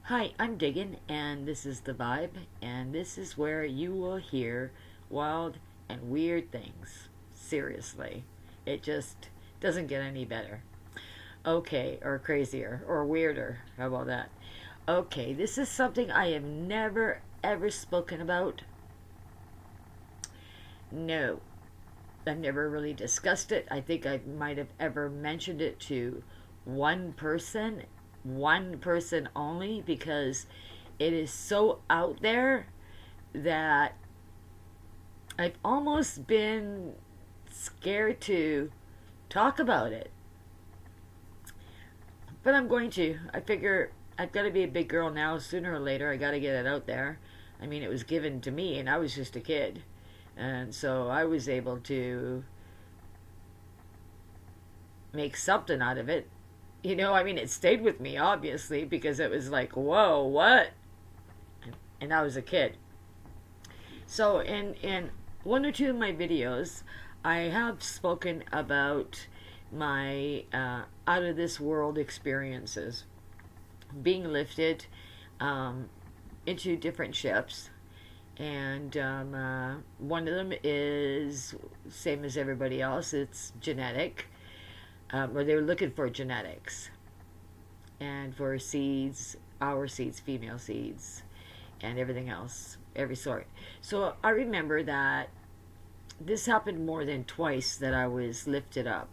Hi, I'm Diggin, and this is The Vibe, and this is where you will hear wild and weird things. Seriously. It just doesn't get any better. Okay, or crazier, or weirder. How about that? Okay, this is something I have never ever spoken about. No, I've never really discussed it. I think I might have ever mentioned it to one person only, because it is so out there that I've almost been scared to talk about it. But I'm going to. I figure I've got to be a big girl now. Sooner or later, I got to get it out there. I mean, it was given to me, and I was just a kid. And so I was able to make something out of it. I mean, it stayed with me, obviously, because it was like, whoa, what? And I was a kid. So, in one or two of my videos, I have spoken about my out of this world experiences, being lifted um, into different ships. And one of them is same as everybody else. It's genetic, or they were looking for genetics and for seeds, our seeds, female seeds, and everything else, every sort. So I remember that this happened more than twice that I was lifted up.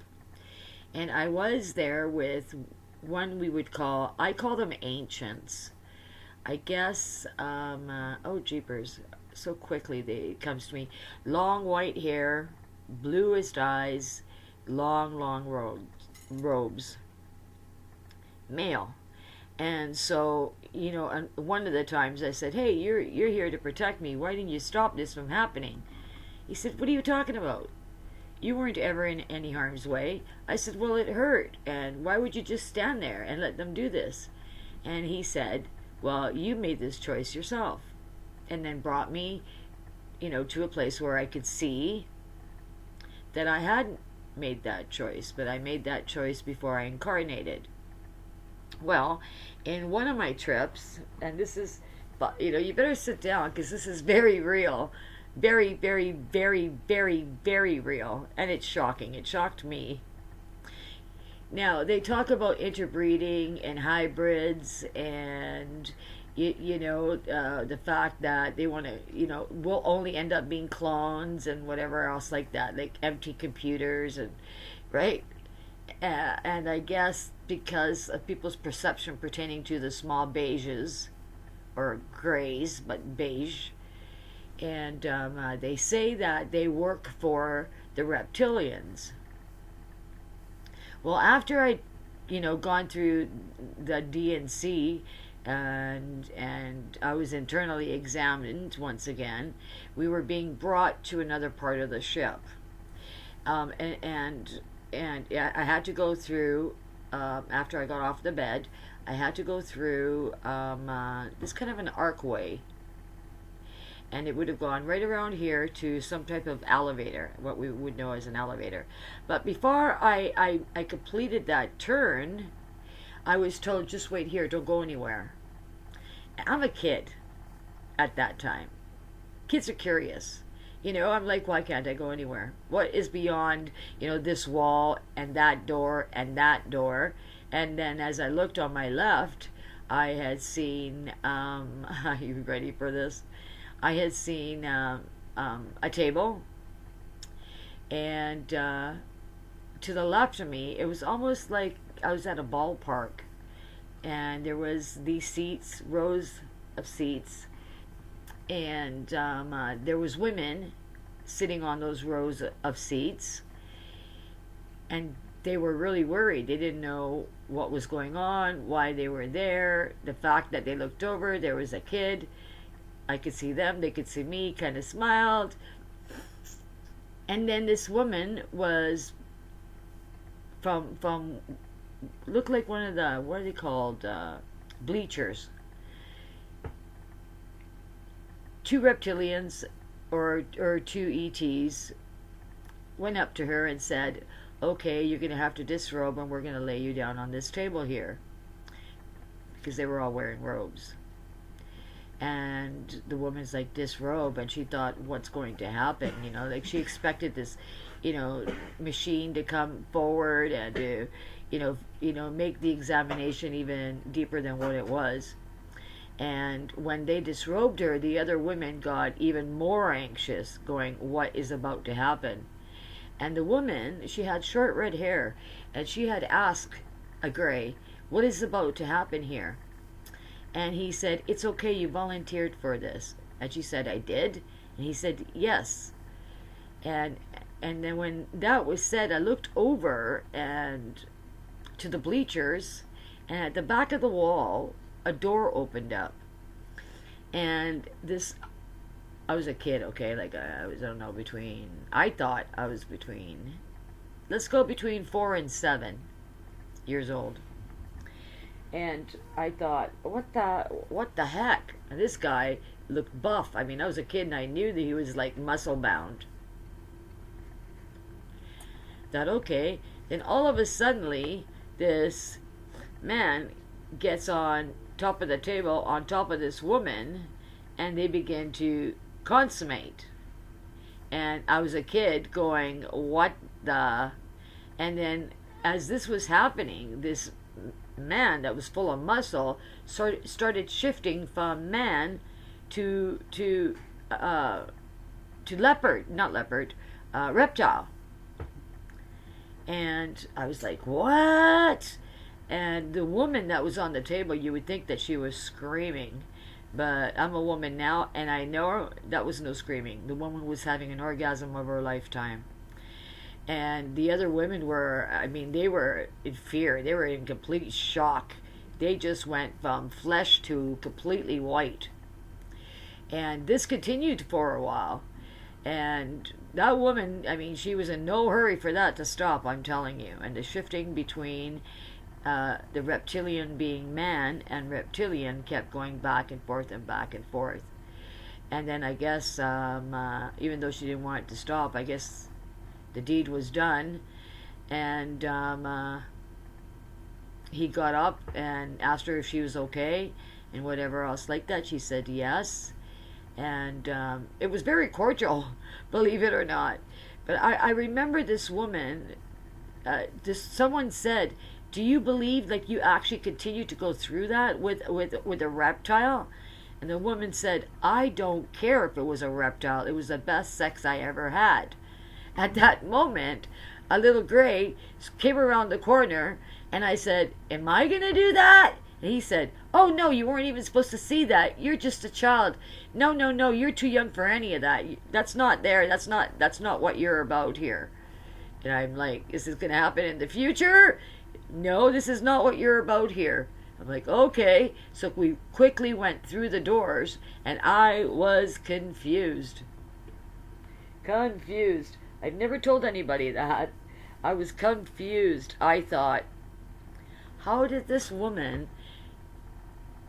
And I was there with one we would I call them ancients. I guess, oh jeepers, so quickly it comes to me. Long white hair, bluest eyes, long robes, male. And so, one of the times I said, "Hey, you're here to protect me. Why didn't you stop this from happening?" He said, "What are you talking about? You weren't ever in any harm's way." I said, "Well, it hurt, and why would you just stand there and let them do this?" And he said, "Well, you made this choice yourself." And then brought me, to a place where I could see that I hadn't made that choice, but I made that choice before I incarnated. Well, in one of my trips, and this is, but you better sit down because this is very real. Very, very, very, very, very real. And it's shocking. It shocked me. Now, they talk about interbreeding and hybrids, and the fact that they want to, will only end up being clones and whatever else like that, like empty computers, and right. And I guess because of people's perception pertaining to the small beiges or grays, but beige, and they say that they work for the reptilians. Well, after I, gone through the DNC, and I was internally examined once again, we were being brought to another part of the ship, um, and and and I had to go through, after I got off the bed. I had to go through this kind of an archway, and it would have gone right around here to some type of elevator, what we would know as an elevator. But before I completed that turn, I was told, just wait here, don't go anywhere. I'm a kid at that time. Kids are curious. I'm like, why can't I go anywhere? What is beyond, this wall and that door and that door? And then as I looked on my left, I had seen, are you ready for this? I had seen a table, and to the left of me, it was almost like I was at a ballpark, and there was these seats, rows of seats, and there was women sitting on those rows of seats, and they were really worried. They didn't know what was going on, why they were there. The fact that they looked over, there was a kid. I could see them, they could see me, kind of smiled. And then this woman was from looked like one of the, what are they called, bleachers. Two reptilians, or two ETs, went up to her and said, "Okay, you're going to have to disrobe, and we're going to lay you down on this table here." because they were all wearing robes. And the woman's like, disrobe, and she thought, what's going to happen? Like she expected this, machine to come forward and to, make the examination even deeper than what it was. And when they disrobed her, the other women got even more anxious, going, what is about to happen? And the woman, she had short red hair, and she had asked a gray, what is about to happen here? And he said, it's okay, you volunteered for this. And she said, I did? And he said, yes. And then when that was said, I looked over and to the bleachers, and at the back of the wall, a door opened up. And this, I was a kid, okay? Like I don't know, I thought I was between, let's go between 4 and 7 years old. And I thought, what the heck? And this guy looked buff. I mean, I was a kid and I knew that he was like muscle bound. Thought, okay. Then all of a sudden, this man gets on top of the table, on top of this woman, and they begin to consummate. And I was a kid going, what the? And then as this was happening, this man that was full of muscle started shifting from man to reptile. And I was like, what? And the woman that was on the table, you would think that she was screaming, but I'm a woman now, and I know that was no screaming. The woman was having an orgasm of her lifetime. And the other women were, they were in fear. They were in complete shock. They just went from flesh to completely white. And this continued for a while. And that woman, she was in no hurry for that to stop, I'm telling you. And the shifting between the reptilian being man and reptilian kept going back and forth and back and forth. And then I guess, even though she didn't want it to stop, I guess the deed was done, and he got up and asked her if she was okay and whatever else like that. She said yes, and it was very cordial, believe it or not. But I remember this woman, someone said, do you believe like you actually continue to go through that with a reptile? And the woman said, I don't care if it was a reptile, it was the best sex I ever had. At that moment, a little gray came around the corner, and I said, am I going to do that? And he said, oh, no, you weren't even supposed to see that. You're just a child. No, you're too young for any of that. That's not there. That's not what you're about here. And I'm like, is this going to happen in the future? No, this is not what you're about here. I'm like, okay. So we quickly went through the doors, and I was confused. I've never told anybody that. I was confused. I thought, how did this woman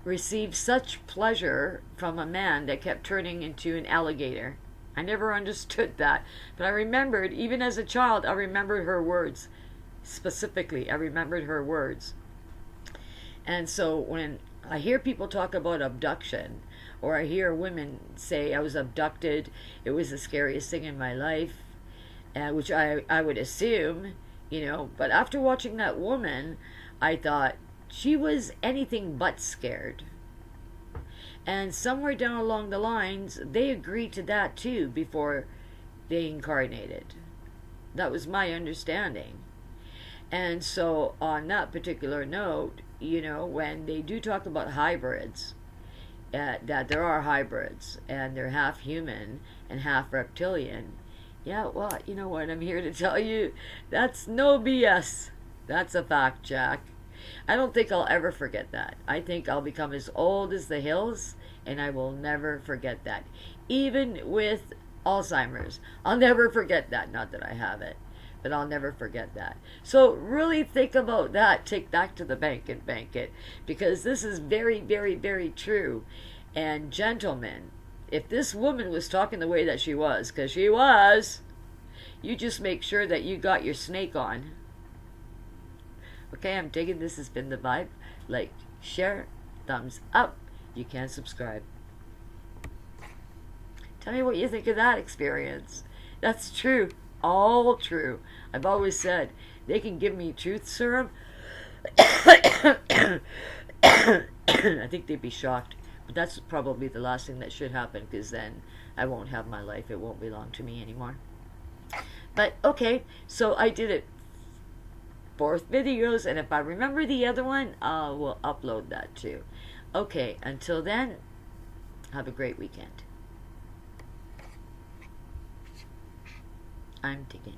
receive such pleasure from a man that kept turning into an alligator? I never understood that. But I remembered, even as a child, I remembered her words. Specifically, I remembered her words. And so when I hear people talk about abduction, or I hear women say, I was abducted, it was the scariest thing in my life, which I would assume, but after watching that woman, I thought she was anything but scared. And somewhere down along the lines, they agreed to that too before they incarnated. That was my understanding. And so on that particular note, when they do talk about hybrids, that there are hybrids, and they're half human and half reptilian, yeah, well, you know what, I'm here to tell you, that's no BS. That's a fact, Jack. I don't think I'll ever forget that. I think I'll become as old as the hills, and I will never forget that. Even with Alzheimer's, I'll never forget that. Not that I have it, but I'll never forget that. So really think about that. Take that to the bank and bank it, because this is very, very, very true. And gentlemen, if this woman was talking the way that she was, because she was, you just make sure that you got your snake on. Okay, I'm digging this. Has been the vibe. Like, share, thumbs up. You can subscribe. Tell me what you think of that experience. That's true. All true. I've always said they can give me truth serum. I think they'd be shocked. But that's probably the last thing that should happen, because then I won't have my life. It won't belong to me anymore. But okay, so I did it. 4 videos, and if I remember the other one, I will upload that too. Okay, until then, have a great weekend. I'm digging.